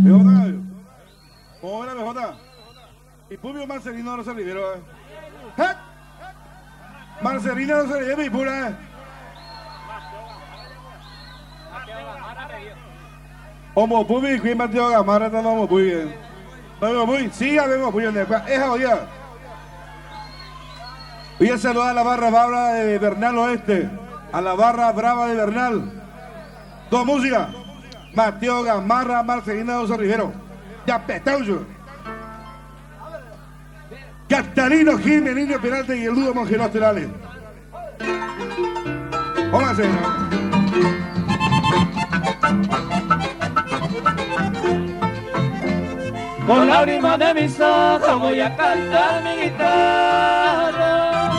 BJ Gallo. ¿Cómo era BJ? Y Pubio Marcelino no se liberó. Marcelino no se liberó y pura. Homo Pubi, Queen Mateo Gamarra, no vamos muy bien. No vemos muy, sí, vemos muy bien. Esa oía. Voy a saludar a la barra brava de Bernal Oeste. A la barra brava de Bernal. Dos música. Mateo Gamarra, Marcelino Oso Rivero. Ya petauyo. Catalino Jiménez, Niño Peralta y el Ludo Mongeros Terales. Pónganse. Con lágrimas de mis ojos voy a cantar mi guitarra.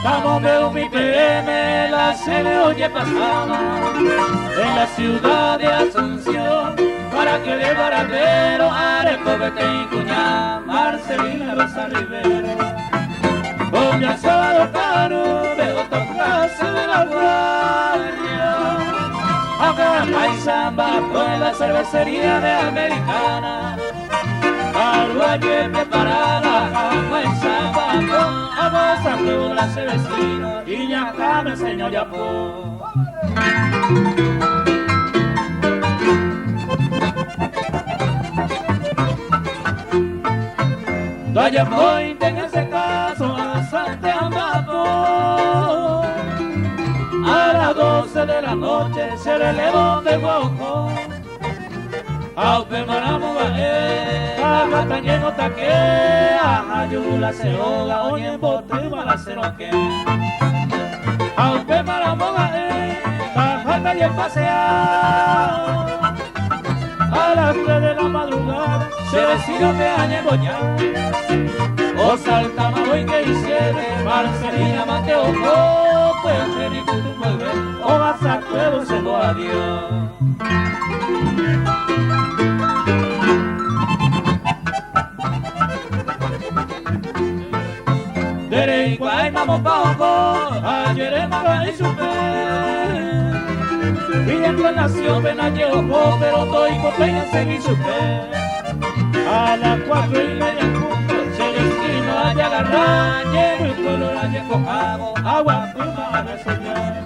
Vamos veo mi PM, la se le oye pasada en la ciudad de Asunción, para que de baratero Areco, Vete y Cuñá, Marcelina Rosa Rivero. Con el sábado caro veo tocarse de la guardia, acá hay samba con la cervecería de Americana. Aruaye preparada, agua en samba, agua saludo la cervecina y ya acá me enseñó ya por. Vaya Point en ese caso a Santiago, a las 12 de la noche se relevó de Guauco. Aupe maramuga agata lleno taque, ayula se hoga, oye en bote mala se lo que. Aupe maramuga agata y el pasear, a las 3 de la madrugada se decidió que añebo ya. O salta mamoy que hiciere, Marcelina Mateo, pues ni tu mueve, o vas a cuevo se lo adiós. Dere igual vamos pago, ayer en Maga y Supe. Y en la nación ven a Yehopo, pero doy copeña seguí Supe. A las 4:30 punto se destino a agarrar, llevo el pueblo la llevo cabo, agua puma a resolver.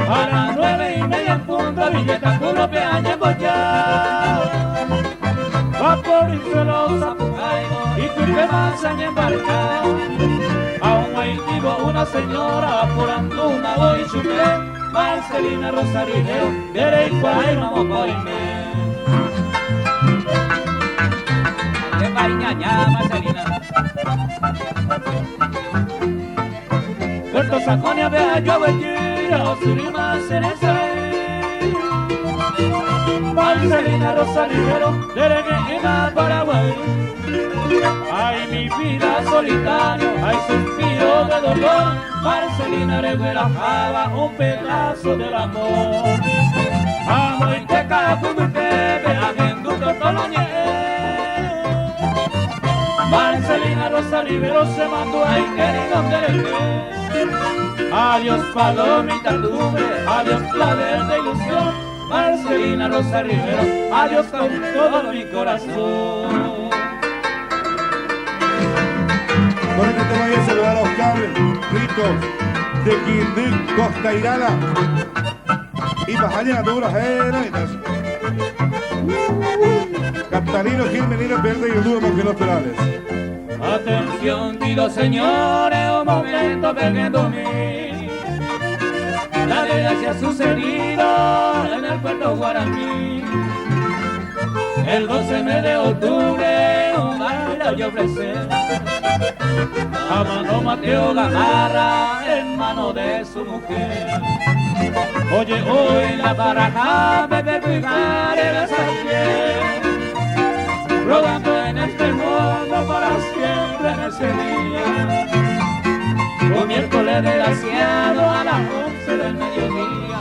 A las 9:30 punto Villeta culo que llevo ya. Va por Isolos a Pucaigo y tu que vas a embarcar. A un maitivo una señora apurando una voy chupé, Marcelina Rosa Rivero, derecho ahí vamos por irme. Que bañaña Marcelina. Puerto Sajonia vea yo bellira, Osurima Cereza. Marcelina Rosa Rivero, Dereguena Paraguay. Ay, mi vida solitario, ay, suspiro de dolor. Marcelina Reguera Java, un pedazo del amor. Amo y te cago mi bebé, agendo toloñé. Marcelina Rosa Rivero se mandó ahí querido Deregue. Adiós palomita tuve, adiós clavel de ilusión. Marcelina Rosa Rivero, adiós con todo mi corazón. Con este tema voy a saludar a Oscar Ritos de Quindín, Costa Irala y Bajaña Duras, Captalino Jiménez Verde y el Dúo Mongelos Perales. Atención, pido señores, un momento perdiendo mí. La desgracia ha sucedido en el puerto Guaraní. El 12 de octubre un baile yo ofrecí a mano Mateo Gamarra, hermano de su mujer. Oye, hoy la baraja me pegar en esa piel, rogando en este mundo para siempre en ese día. Un miércoles desgraciado a las 11 del mediodía,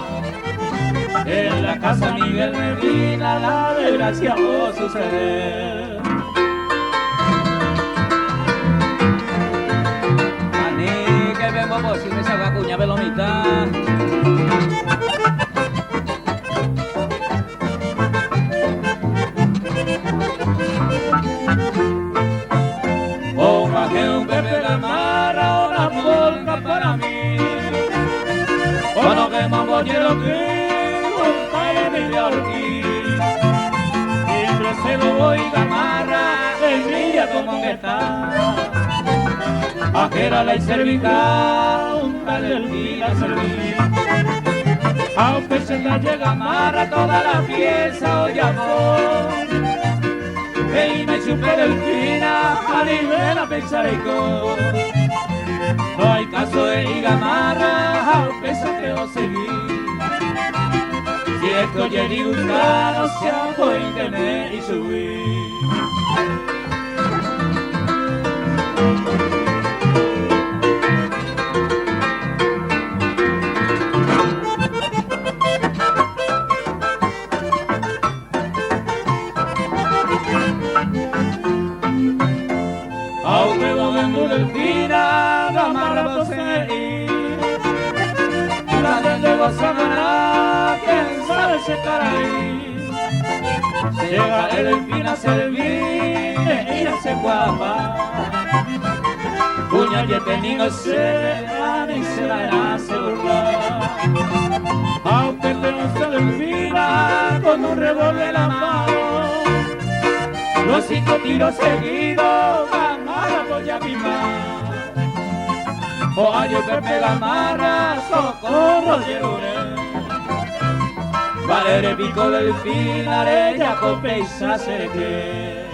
en la casa Miguel Medina la desgracia va a suceder. Maní, que vengo por si me salga cuña velomita. contigo, Emilia Ortiz. Siempre se lo voy Gamarra, Emilia como está. Ajera la cervical, un tal Delfina servir. Aunque se la llega Gamarra toda la pieza hoy amor. Y me chupe Delfina, a nivel a pensar y con. No hay caso de Gamarra, aunque se creo seguir. Si esto llega y buscar, no se puede internet y subir. Aunque volviendo Delfina, Gamarra poseer. La de Guasamana, quién sabe se estará ahí. Llega el Delfina a servir, y se guapa. Puña y tenido se y se la hace burlar. Aunque te guste Delfina, con un revólver en la mano. Los 5 tiros seguidos, Gamarra voy a mimar. O ayo Pepe Gamarra, socorro llegaré. Valere pico Delfina, ella copeisa se que.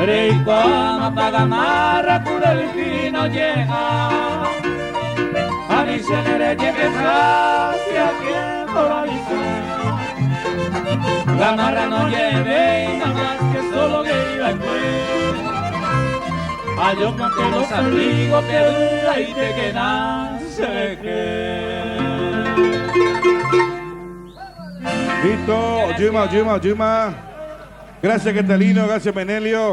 Reikuama pa Gamarra, cu Delfino llega. A mi se le llegue hacia quien por ahí fue. Gamarra no lleve y nada más que solo que iba en pues. A yo conté los amigos que dura y te quedan se que. Listo, Yuma. Gracias, Catalino, gracias, Menelio.